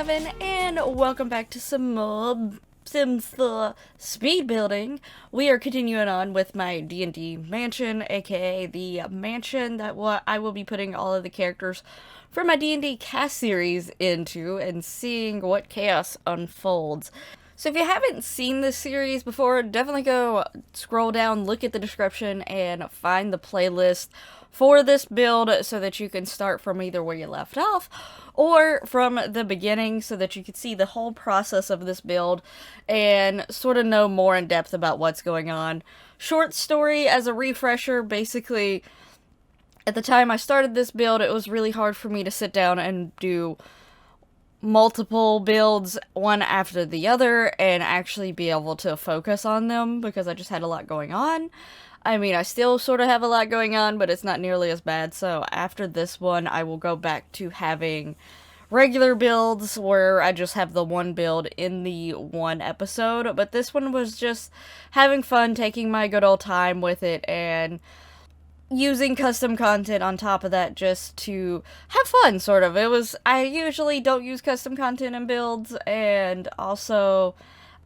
Eleven, and welcome back to some more Sims 4 speed building. We are continuing on with my D&D mansion, aka the mansion that I will be putting all of the characters for my D&D cast series into and seeing what chaos unfolds. So if you haven't seen this series before, definitely go scroll down, look at the description, and find the playlist for this build so that you can start from either where you left off or from the beginning so that you can see the whole process of this build and sort of know more in depth about what's going on. Short story as a refresher, basically, at the time I started this build, it was really hard for me to sit down and do multiple builds one after the other and actually be able to focus on them because I just had a lot going on. I mean, I still sort of have a lot going on, but it's not nearly as bad. So after this one, I will go back to having regular builds where I just have the one build in the one episode. But this one was just having fun, taking my good old time with it, and using custom content on top of that just to have fun, sort of. I usually don't use custom content in builds, and also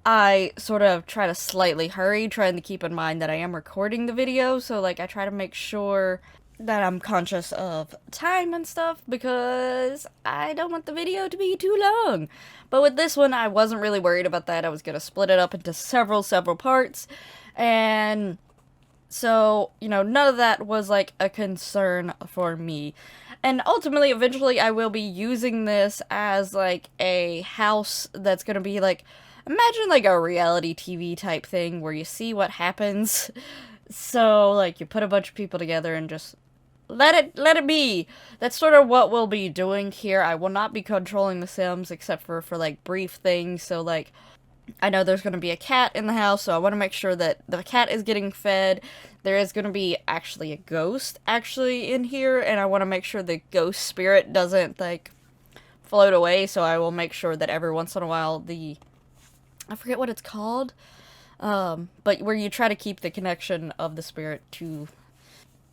I sort of try to slightly hurry, trying to keep in mind that I am recording the video, so like I try to make sure that I'm conscious of time and stuff because I don't want the video to be too long. But with this one, I wasn't really worried about that. I was gonna split it up into several parts, and so, you know, none of that was like a concern for me. And ultimately, eventually, I will be using this as like a house that's gonna be like, imagine like a reality TV type thing where you see what happens. So, like, you put a bunch of people together and just let it be. That's sort of what we'll be doing here. I will not be controlling the Sims except for like brief things. So, like, I know there's going to be a cat in the house, so I want to make sure that the cat is getting fed. There is going to be actually a ghost actually in here, and I want to make sure the ghost spirit doesn't, like, float away, so I will make sure that every once in a while I forget what it's called, but where you try to keep the connection of the spirit to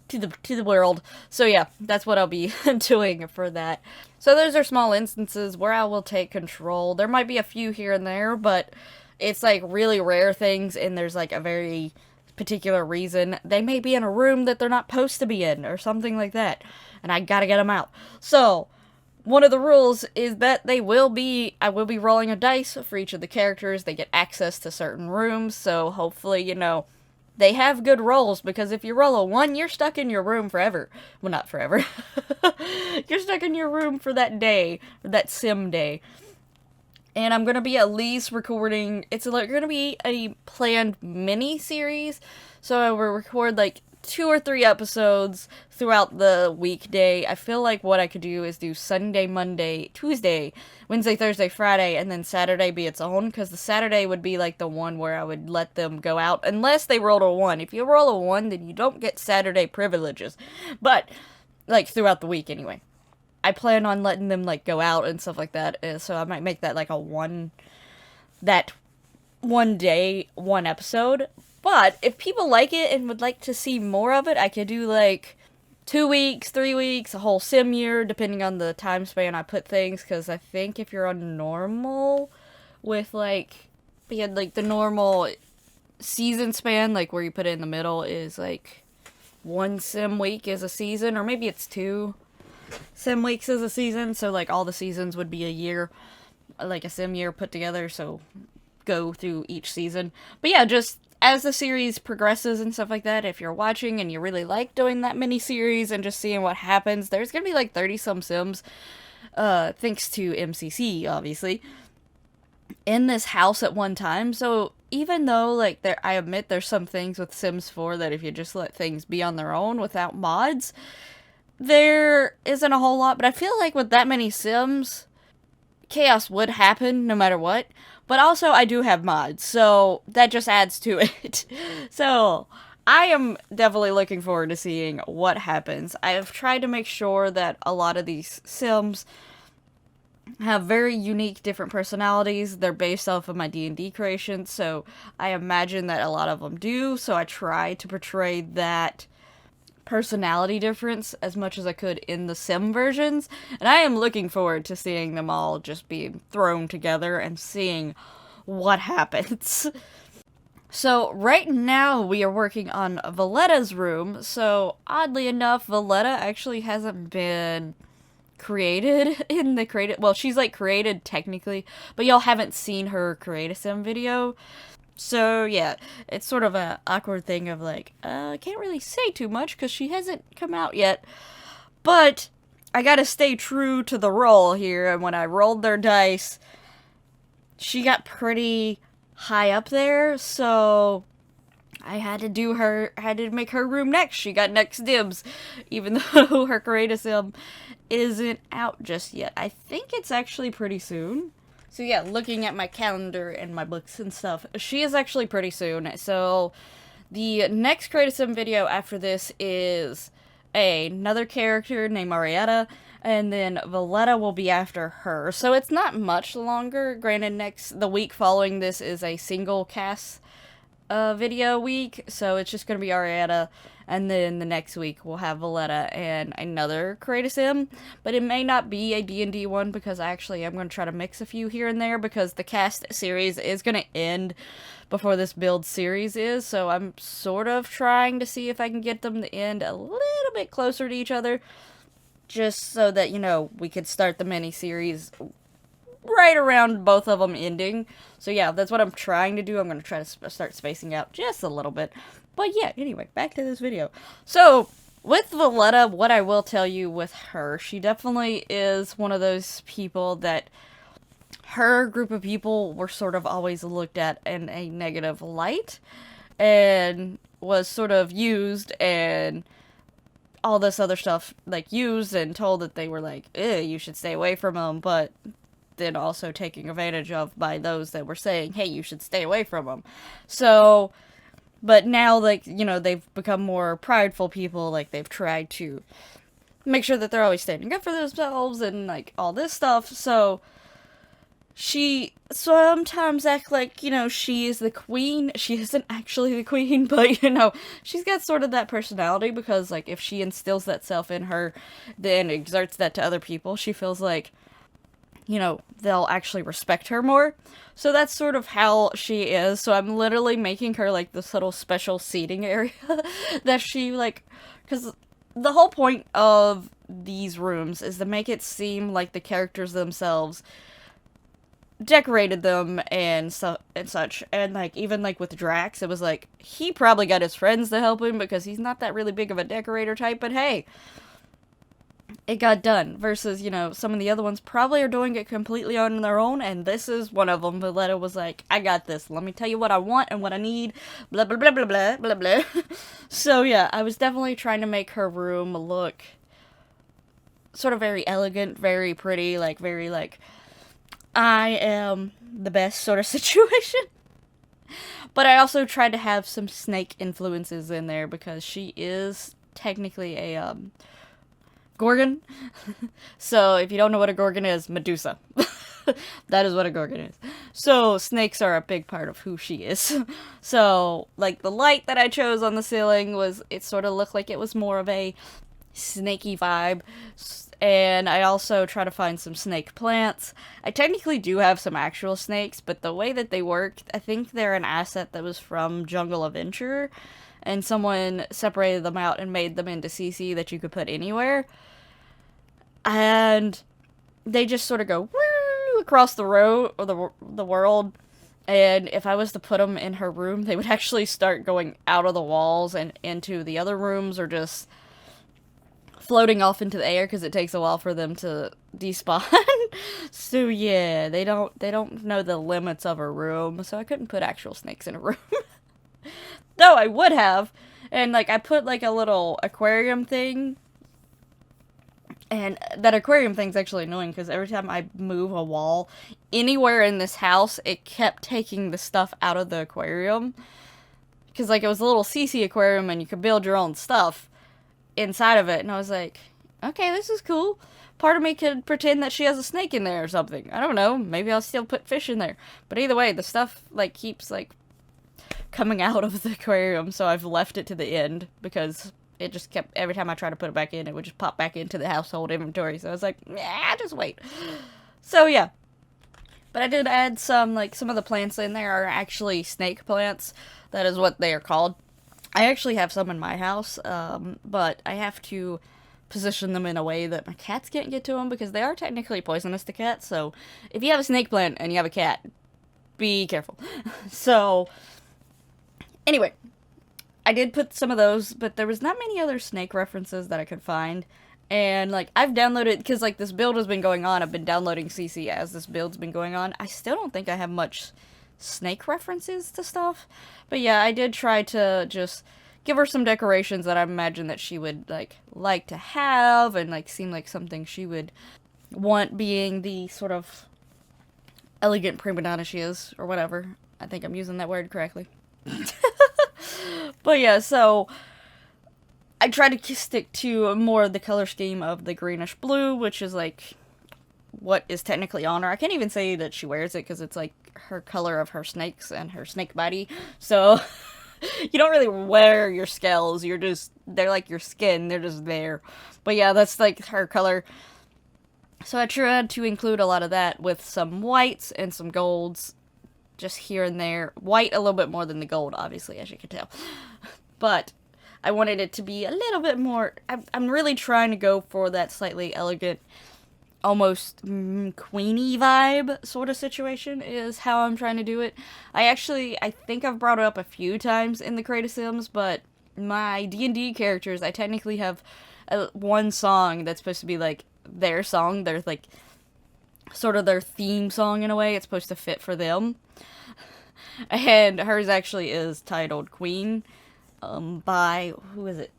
the world. So yeah, that's what I'll be doing for that. So those are small instances where I will take control. There might be a few here and there, but it's like really rare things, and there's like a very particular reason. They may be in a room that they're not supposed to be in or something like that, and I gotta get them out. So one of the rules is that I will be rolling a dice for each of the characters. They get access to certain rooms, so hopefully, you know, they have good rolls, because if you roll a 1, you're stuck in your room forever. Well, not forever. You're stuck in your room for that day, that sim day. And I'm going to be at least recording, it's going to be a planned mini-series, so I will record like 2 or 3 episodes throughout the weekday. I feel like what I could do is do Sunday, Monday, Tuesday, Wednesday, Thursday, Friday, and then Saturday be its own, because the Saturday would be like the one where I would let them go out, unless they rolled a 1. If you roll a 1, then you don't get Saturday privileges. But, like, throughout the week anyway. I plan on letting them, like, go out and stuff like that, so I might make that like that one day, one episode. But if people like it and would like to see more of it, I could do like 2 weeks, 3 weeks, a whole sim year, depending on the time span I put things, because I think if you're on normal with like, being like the normal season span, like where you put it in the middle is like 1 sim week is a season, or maybe it's 2 sim weeks is a season, so like all the seasons would be a year, like a sim year put together, so go through each season. But yeah, just as the series progresses and stuff like that, if you're watching and you really like doing that mini-series and just seeing what happens, there's gonna be like 30-some Sims, thanks to MCC, obviously, in this house at one time. So even though, like, I admit there's some things with Sims 4 that if you just let things be on their own without mods, there isn't a whole lot, but I feel like with that many Sims, chaos would happen no matter what. But also, I do have mods, so that just adds to it. So, I am definitely looking forward to seeing what happens. I have tried to make sure that a lot of these Sims have very unique, different personalities. They're based off of my D&D creations, so I imagine that a lot of them do, so I try to portray that personality difference as much as I could in the sim versions, and I am looking forward to seeing them all just being thrown together and seeing what happens. So right now we are working on Valletta's room, so oddly enough, Valletta actually hasn't been created in the created, well, she's like created technically, but y'all haven't seen her create a sim video. So yeah, it's sort of a awkward thing of like, I can't really say too much because she hasn't come out yet. But I gotta stay true to the role here, and when I rolled their dice, she got pretty high up there, so I had to make her room next. She got next dibs, even though her creative sim isn't out just yet. I think it's actually pretty soon. So yeah, looking at my calendar and my books and stuff, she is actually pretty soon. So the next creative sim video after this is another character named Marietta, and then Valletta will be after her. So it's not much longer. Granted, the week following this is a single cast video week, so it's just gonna be Arietta, and then the next week we'll have Valletta and another creative sim, but it may not be a D&D one because I actually am going to try to mix a few here and there because the cast series is going to end before this build series is, so I'm sort of trying to see if I can get them to end a little bit closer to each other, just so that, you know, we could start the mini-series right around both of them ending. So yeah, that's what I'm trying to do. I'm going to try to start spacing out just a little bit. But yeah, anyway, back to this video. So, with Valletta, what I will tell you with her, she definitely is one of those people that her group of people were sort of always looked at in a negative light and was sort of used and all this other stuff, like, used and told that they were like, you should stay away from them, but then also taking advantage of by those that were saying, hey, you should stay away from them. So, but now, like, you know, they've become more prideful people, like, they've tried to make sure that they're always standing up for themselves and, like, all this stuff, so she sometimes acts like, you know, she is the queen. She isn't actually the queen, but, you know, she's got sort of that personality because, like, if she instills that self in her, then exerts that to other people, she feels like, you know, they'll actually respect her more. So that's sort of how she is. So I'm literally making her, like, this little special seating area that she, like, because the whole point of these rooms is to make it seem like the characters themselves decorated them and such. And, like, even, like, with Drax, it was like, he probably got his friends to help him because he's not that really big of a decorator type, but hey, it got done, versus, you know, some of the other ones probably are doing it completely on their own, and this is one of them. Valletta was like, I got this, let me tell you what I want and what I need, blah blah blah blah blah blah blah. So yeah, I was definitely trying to make her room look sort of very elegant, very pretty, like, very, like, I am the best sort of situation. But I also tried to have some snake influences in there because she is technically a, Gorgon. So, if you don't know what a Gorgon is, Medusa. That is what a Gorgon is. So, snakes are a big part of who she is. So, like, the light that I chose on the ceiling it sort of looked like it was more of a snaky vibe. And I also try to find some snake plants. I technically do have some actual snakes, but the way that they work, I think they're an asset that was from Jungle Adventure, and someone separated them out and made them into CC that you could put anywhere. And they just sort of go woo across the road, or the world, and if I was to put them in her room, they would actually start going out of the walls and into the other rooms, or just floating off into the air because it takes a while for them to despawn. So yeah, they don't know the limits of a room, so I couldn't put actual snakes in a room. Though I would have, and, like, I put, like, a little aquarium thing, and that aquarium thing's actually annoying because every time I move a wall anywhere in this house, it kept taking the stuff out of the aquarium, because, like, it was a little CC aquarium and you could build your own stuff inside of it, and I was like, okay, this is cool. Part of me could pretend that she has a snake in there or something. I don't know, maybe I'll still put fish in there. But either way, the stuff, like, keeps, like, coming out of the aquarium, so I've left it to the end, because it just kept, every time I tried to put it back in, it would just pop back into the household inventory. So I was like, nah, just wait. So yeah. But I did add some, like, some of the plants in there are actually snake plants. That is what they are called. I actually have some in my house, but I have to position them in a way that my cats can't get to them because they are technically poisonous to cats. So if you have a snake plant and you have a cat, be careful. So anyway, I did put some of those, but there was not many other snake references that I could find. And, like, I've downloaded, because, like, this build has been going on, I've been downloading CC as this build's been going on. I still don't think I have much snake references to stuff. But yeah, I did try to just give her some decorations that I imagine that she would, like to have, and, like, seem like something she would want, being the sort of elegant prima donna she is, or whatever. I think I'm using that word correctly. But yeah, so I try to stick to more of the color scheme of the greenish blue, which is, like, what is technically on her. I can't even say that she wears it, because it's, like, her color of her snakes and her snake body. So, you don't really wear your scales, they're like your skin, they're just there. But yeah, that's, like, her color. So I tried to include a lot of that with some whites and some golds, just here and there. White a little bit more than the gold, obviously, as you can tell. But I wanted it to be a little bit more, I'm really trying to go for that slightly elegant, almost queenie vibe sort of situation is how I'm trying to do it. I think I've brought it up a few times in the Create a Sims, but my D&D characters, I technically have one song that's supposed to be, like, their song. They're, like, sort of their theme song in a way. It's supposed to fit for them. And hers actually is titled Queen. By, who is it?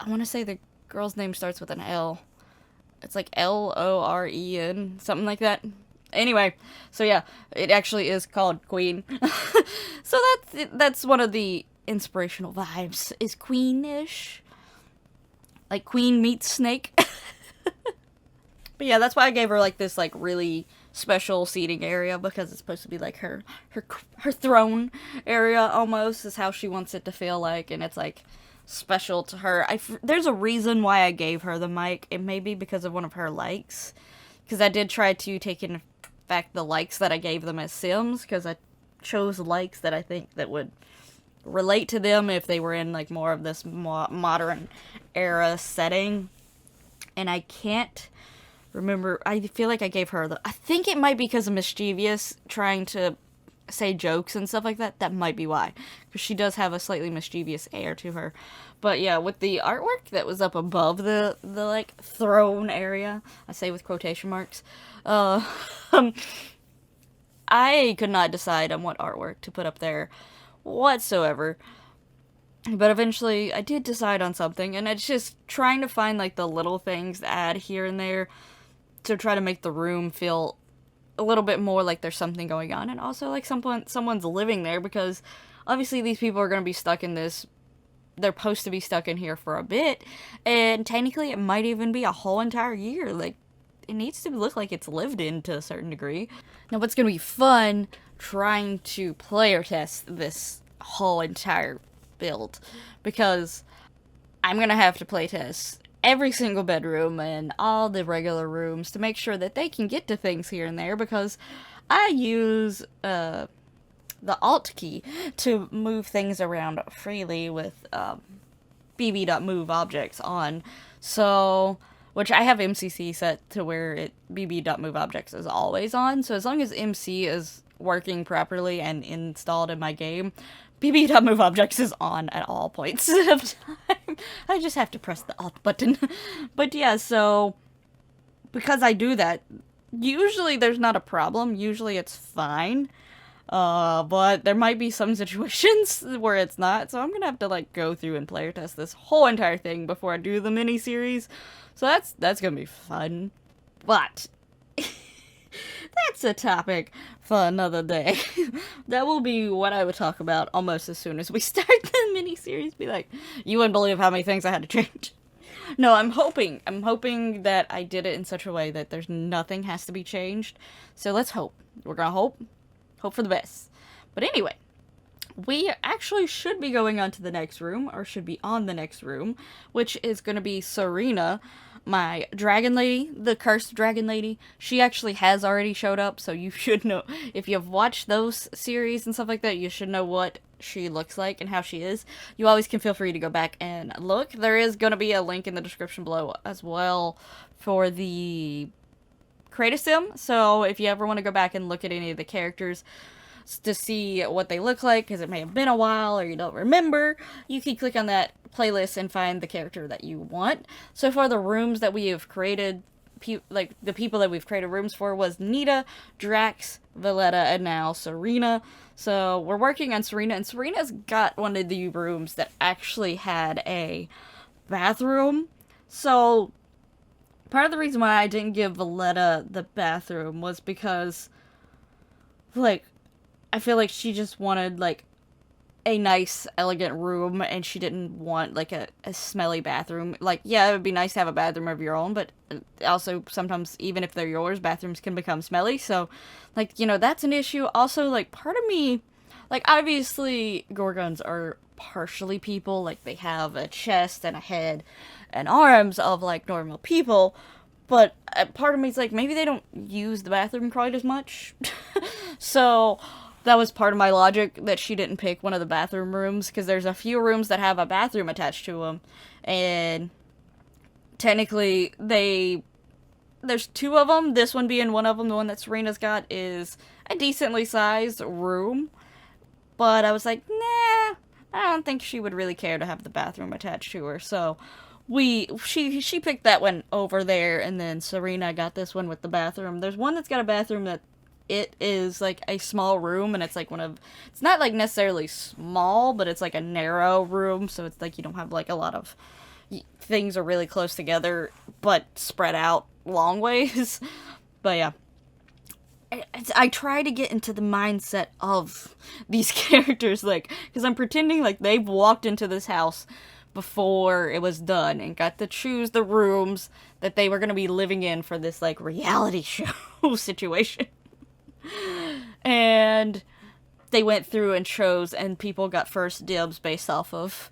I want to say the girl's name starts with an L. It's like Loren, something like that. Anyway, so yeah, it actually is called Queen. So that's one of the inspirational vibes, is queenish. Like Queen meets Snake. But yeah, that's why I gave her, like, this, like, really special seating area, because it's supposed to be, like, her throne area, almost, is how she wants it to feel like, and it's, like, special to her. There's a reason why I gave her the mic. It may be because of one of her likes, because I did try to take in fact the likes that I gave them as Sims, because I chose likes that I think that would relate to them if they were in, like, more of this modern era setting. And I can't remember, I feel like I gave her I think it might be because of Mischievous trying to say jokes and stuff like that. That might be why, because she does have a slightly mischievous air to her. But yeah, with the artwork that was up above the like, throne area, I say with quotation marks, I could not decide on what artwork to put up there whatsoever. But eventually, I did decide on something, and it's just trying to find, like, the little things to add here and there to try to make the room feel a little bit more like there's something going on, and also like someone's living there, because obviously these people are going to be stuck in this, they're supposed to be stuck in here for a bit, and technically it might even be a whole entire year. Like, it needs to look like it's lived in to a certain degree. Now, what's going to be fun trying to player test this whole entire build, because I'm going to have to play test every single bedroom and all the regular rooms to make sure that they can get to things here and there, because I use the Alt key to move things around freely with bb.move objects on. So, which I have MCC set to where bb.move objects is always on. So as long as MC is working properly and installed in my game, bb.move objects is on at all points of time. I just have to press the Alt button. But yeah, so because I do that, usually there's not a problem. Usually it's fine. But there might be some situations where it's not, so I'm gonna have to, like, go through and player test this whole entire thing before I do the mini-series. So that's gonna be fun. But that's a topic for another day. That will be what I would talk about almost as soon as we start the mini-series. Be like, you wouldn't believe how many things I had to change. No, I'm hoping that I did it in such a way that there's nothing has to be changed. So let's hope. We're gonna hope for the best. But anyway, we actually should be going on to the next room, or should be on the next room, which is going to be Serena, my dragon lady, the cursed dragon lady. She actually has already showed up, so you should know. If you've watched those series and stuff like that, you should know what she looks like and how she is. You always can feel free to go back and look. There is going to be a link in the description below as well for the Create a Sim, so if you ever want to go back and look at any of the characters to see what they look like, because it may have been a while or you don't remember, you can click on that playlist and find the character that you want. So far, the rooms that we have created, like the people that we've created rooms for, was Nita, Drax, Valletta, and now Serena. So we're working on Serena, and Serena's got one of the rooms that actually had a bathroom. So part of the reason why I didn't give Valletta the bathroom was because, like, I feel like she just wanted, like, a nice, elegant room, and she didn't want, like, a smelly bathroom. Like, yeah, it would be nice to have a bathroom of your own, but also, sometimes, even if they're yours, bathrooms can become smelly, so, like, you know, that's an issue. Also, like, part of me, like, obviously, Gorgons are partially people, like, they have a chest and a head and arms of, like, normal people, but part of me is like, maybe they don't use the bathroom quite as much. So that was part of my logic that she didn't pick one of the bathroom rooms, because there's a few rooms that have a bathroom attached to them, and technically there's two of them, this one being one of them. The one that Serena's got is a decently sized room, but I was like, nah, I don't think she would really care to have the bathroom attached to her, so she picked that one over there, and then Serena got this one with the bathroom. There's one that's got a bathroom that it is like a small room, and it's like it's not like necessarily small, but it's like a narrow room, so it's like you don't have like a lot of things are really close together, but spread out long ways. But yeah. I try to get into the mindset of these characters, like, because I'm pretending like they've walked into this house before it was done and got to choose the rooms that they were going to be living in for this, like, reality show situation. And they went through and chose, and people got first dibs based off of,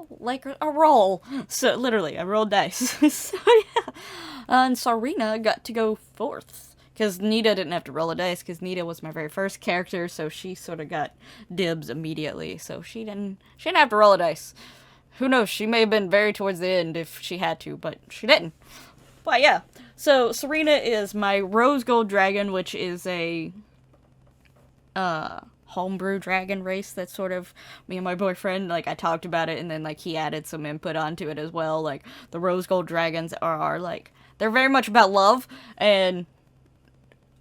like, a roll. So, literally, I rolled dice. So, yeah. And Serena got to go fourth, because Nita didn't have to roll a dice, because Nita was my very first character, so she sort of got dibs immediately. So she didn't have to roll a dice. Who knows, she may have been very towards the end if she had to, but she didn't. But yeah, so Serena is my rose gold dragon, which is a homebrew dragon race that's sort of me and my boyfriend, like, I talked about it, and then, like, he added some input onto it as well. Like, the rose gold dragons are like, they're very much about love and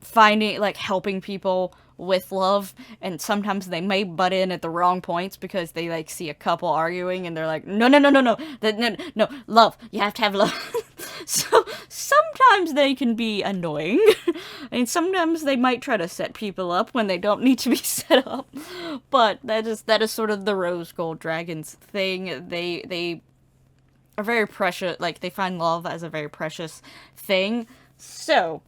finding, like, helping people with love, and sometimes they may butt in at the wrong points because they, like, see a couple arguing and they're like, no, no, love, you have to have love. So sometimes they can be annoying, and sometimes they might try to set people up when they don't need to be set up, but that is sort of the rose gold dragons thing. They are very precious, like, they find love as a very precious thing, so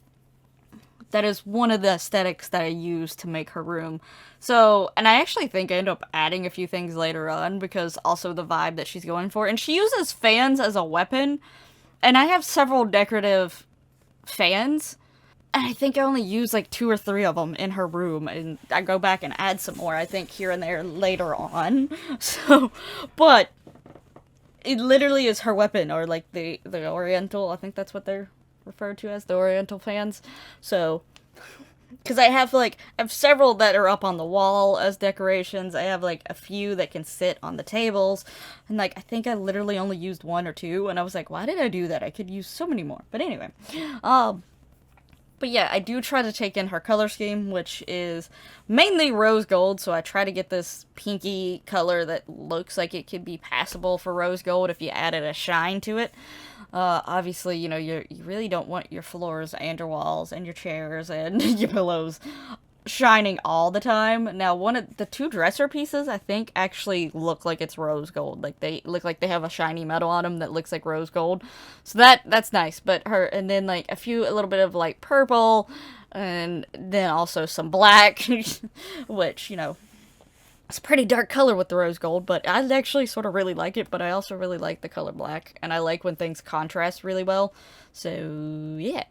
that is one of the aesthetics that I use to make her room. So, and I actually think I end up adding a few things later on, because also the vibe that she's going for. And she uses fans as a weapon, and I have several decorative fans, and I think I only use like 2 or 3 of them in her room, and I go back and add some more, I think, here and there later on. So, but it literally is her weapon, or like the Oriental, I think that's what they're referred to as, the Oriental fans. So, because I have several that are up on the wall as decorations. I have like a few that can sit on the tables, and like I think I literally only used 1 or 2, and I was like, why did I do that? I could use so many more. But anyway, but yeah, I do try to take in her color scheme, which is mainly rose gold, so I try to get this pinky color that looks like it could be passable for rose gold if you added a shine to it. Obviously, you know, you really don't want your floors and your walls and your chairs and your pillows shining all the time. Now, one of the 2 dresser pieces, I think, actually look like it's rose gold. Like, they look like they have a shiny metal on them that looks like rose gold. So that's nice. But and then, like, a little bit of, like, purple, and then also some black, which, you know, It's a pretty dark color with the rose gold, but I actually sort of really like it, but I also really like the color black, and I like when things contrast really well. So, yeah.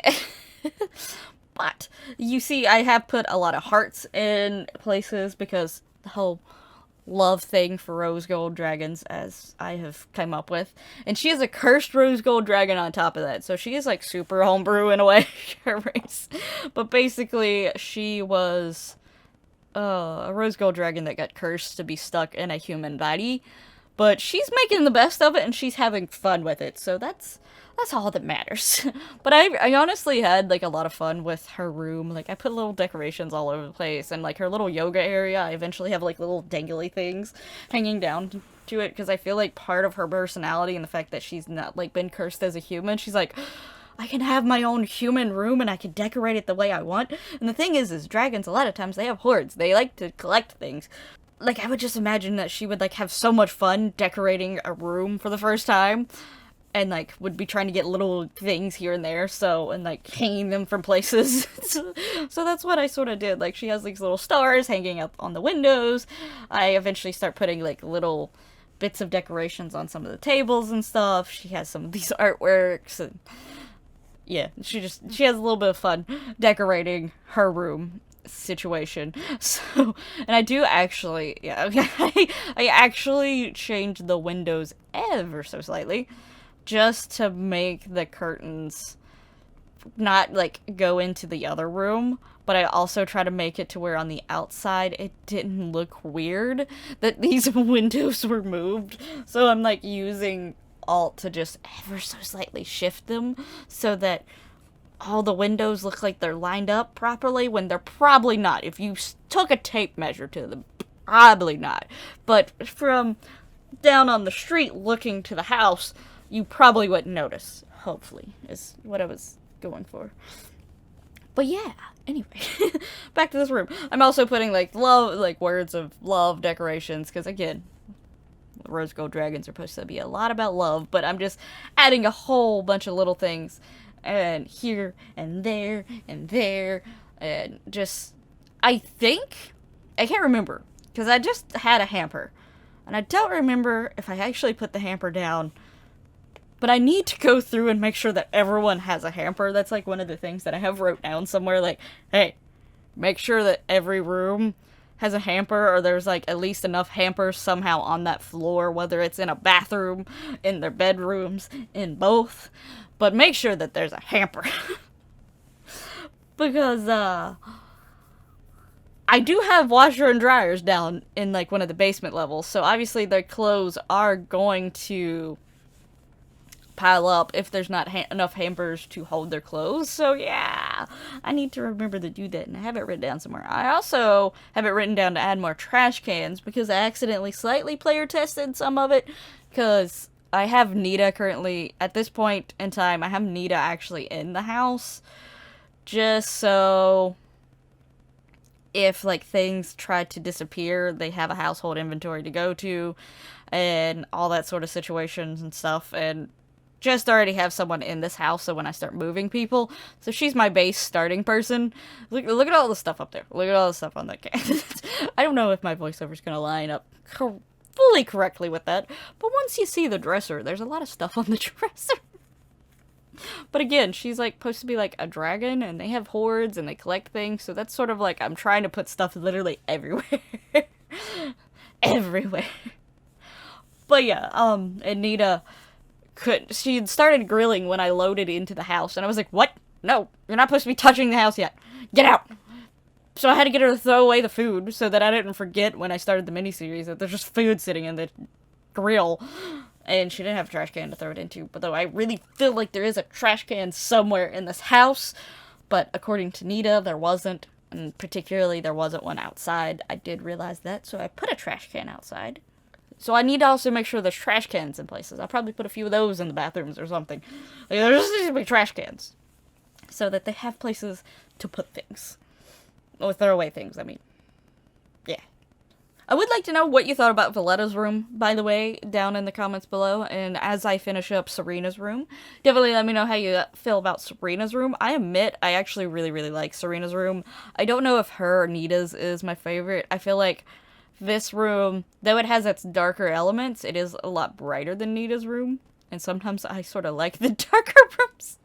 But, you see, I have put a lot of hearts in places because the whole love thing for rose gold dragons, as I have come up with. And she is a cursed rose gold dragon on top of that, so she is like super homebrew in a way, her race. But basically, she was a rose gold dragon that got cursed to be stuck in a human body. But she's making the best of it and she's having fun with it, so that's all that matters. But I honestly had like a lot of fun with her room. Like I put little decorations all over the place, and like her little yoga area, I eventually have like little dangly things hanging down to it because I feel like part of her personality and the fact that she's not like been cursed as a human, she's like, I can have my own human room and I can decorate it the way I want. And the thing is dragons, a lot of times they have hoards. They like to collect things. Like, I would just imagine that she would, like, have so much fun decorating a room for the first time. And, like, would be trying to get little things here and there, so, and, like, hanging them from places. So that's what I sort of did. Like, she has these little stars hanging up on the windows. I eventually start putting, like, little bits of decorations on some of the tables and stuff. She has some of these artworks, and yeah, she has a little bit of fun decorating her room situation. So, and I do actually, yeah, I actually changed the windows ever so slightly just to make the curtains not like go into the other room, but I also try to make it to where on the outside it didn't look weird that these windows were moved. So I'm like using Alt to just ever so slightly shift them so that all the windows look like they're lined up properly when they're probably not. If you took a tape measure to them, probably not. But from down on the street looking to the house, you probably wouldn't notice, hopefully, is what I was going for. But yeah, anyway, back to this room. I'm also putting like love, like words of love decorations, because again, rose gold dragons are supposed to be a lot about love, but I'm just adding a whole bunch of little things and here and there and just I can't remember because I just had a hamper and I don't remember if I actually put the hamper down, but I need to go through and make sure that everyone has a hamper. That's like one of the things that I have wrote down somewhere, like, hey, make sure that every room has a hamper, or there's like at least enough hampers somehow on that floor, whether it's in a bathroom, in their bedrooms, in both. But make sure that there's a hamper. Because, I do have washer and dryers down in, like, one of the basement levels, so obviously their clothes are going to pile up if there's not enough hampers to hold their clothes. So yeah, I need to remember to do that, and I have it written down somewhere. I also have it written down to add more trash cans because I accidentally slightly player tested some of it, because I have Nita currently, at this point in time, I have Nita actually in the house, just so if, like, things try to disappear, they have a household inventory to go to, and all that sort of situations and stuff, and just already have someone in this house, so when I start moving people, so she's my base starting person. Look at all the stuff up there. Look at all the stuff on that can. I don't know if my voiceover's gonna line up fully correctly with that, but once you see the dresser, there's a lot of stuff on the dresser. But again, she's like supposed to be like a dragon, and they have hoards and they collect things, so that's sort of like I'm trying to put stuff literally everywhere. Everywhere. But yeah, Anita she had started grilling when I loaded into the house, and I was like, what? No, you're not supposed to be touching the house yet. Get out! So I had to get her to throw away the food so that I didn't forget when I started the miniseries that there's just food sitting in the grill. And she didn't have a trash can to throw it into, but though I really feel like there is a trash can somewhere in this house, but according to Nita, there wasn't, and particularly there wasn't one outside. I did realize that, so I put a trash can outside. So I need to also make sure there's trash cans in places. I'll probably put a few of those in the bathrooms or something. Like, there just needs to be trash cans, so that they have places to put things. Or throw away things, I mean. Yeah. I would like to know what you thought about Valletta's room, by the way, down in the comments below. And as I finish up Serena's room, definitely let me know how you feel about Serena's room. I admit, I actually really, really like Serena's room. I don't know if her or Nita's is my favorite. I feel like this room, though it has its darker elements, it is a lot brighter than Nita's room. And sometimes I sort of like the darker rooms.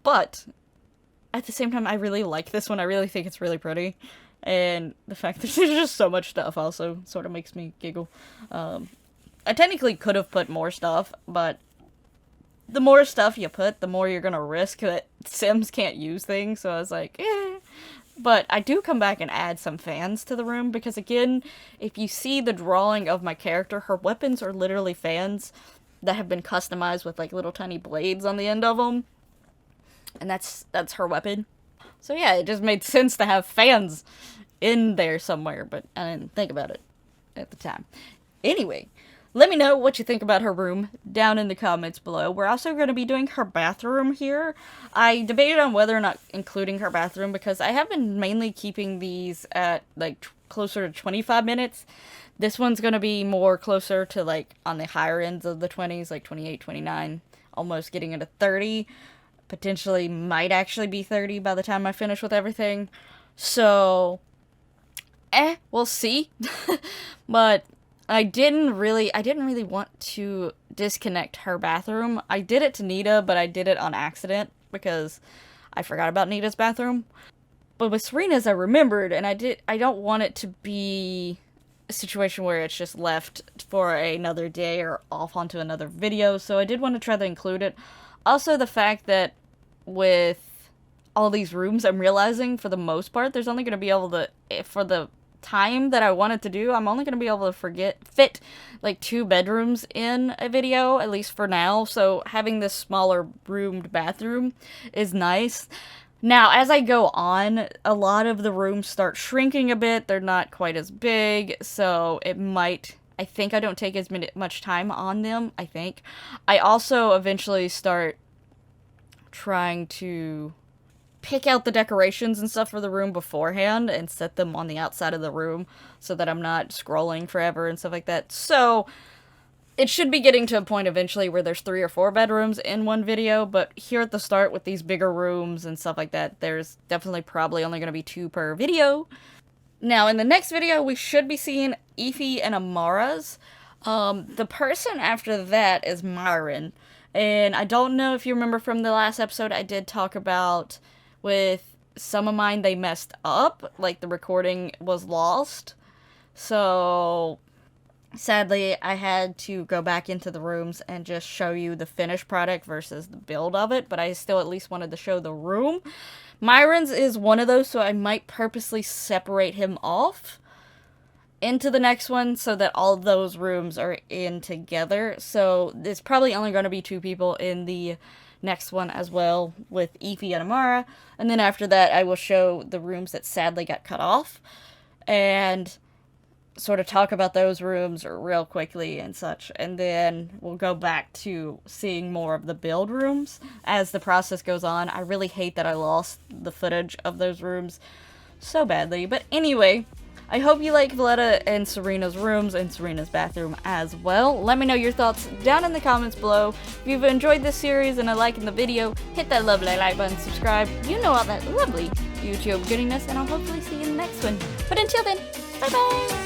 But at the same time, I really like this one. I really think it's really pretty. And the fact that there's just so much stuff also sort of makes me giggle. I technically could have put more stuff, but the more stuff you put, the more you're gonna risk that Sims can't use things. So I was like, eh. But I do come back and add some fans to the room because, again, if you see the drawing of my character, her weapons are literally fans that have been customized with like little tiny blades on the end of them. And that's her weapon. So yeah, it just made sense to have fans in there somewhere, but I didn't think about it at the time. Anyway, let me know what you think about her room down in the comments below. We're also going to be doing her bathroom here. I debated on whether or not including her bathroom because I have been mainly keeping these at like closer to 25 minutes. This one's going to be more closer to like on the higher ends of the 20s, like 28, 29, almost getting into 30. Potentially might actually be 30 by the time I finish with everything. So, we'll see. But I didn't really want to disconnect her bathroom. I did it to Nita, but I did it on accident because I forgot about Nita's bathroom. But with Serena's, I remembered, and I don't want it to be a situation where it's just left for another day or off onto another video, so I did want to try to include it. Also, the fact that with all these rooms, I'm realizing for the most part, there's only going to be able to, for the time that I wanted to do, I'm only going to be able to fit like 2 bedrooms in a video, at least for now. So having this smaller roomed bathroom is nice. Now, as I go on, a lot of the rooms start shrinking a bit. They're not quite as big, so it might, I think I don't take as much time on them, I think. I also eventually start trying to pick out the decorations and stuff for the room beforehand and set them on the outside of the room so that I'm not scrolling forever and stuff like that. So it should be getting to a point eventually where there's 3 or 4 bedrooms in one video, but here at the start with these bigger rooms and stuff like that, there's definitely probably only going to be 2 per video. Now, in the next video, we should be seeing Ify and Amara's. The person after that is Myron. And I don't know if you remember from the last episode, I did talk about with some of mine, they messed up. Like, the recording was lost. So, sadly, I had to go back into the rooms and just show you the finished product versus the build of it. But I still at least wanted to show the room. Myron's is one of those, so I might purposely separate him off into the next one so that all those rooms are in together. So there's probably only going to be 2 people in the next one as well, with Ify and Amara. And then after that, I will show the rooms that sadly got cut off and sort of talk about those rooms real quickly and such. And then we'll go back to seeing more of the build rooms as the process goes on. I really hate that I lost the footage of those rooms so badly. But anyway, I hope you like Valletta and Serena's rooms and Serena's bathroom as well. Let me know your thoughts down in the comments below. If you've enjoyed this series and are liking the video, hit that lovely like button, subscribe. You know all that lovely YouTube goodiness, and I'll hopefully see you in the next one. But until then, bye bye!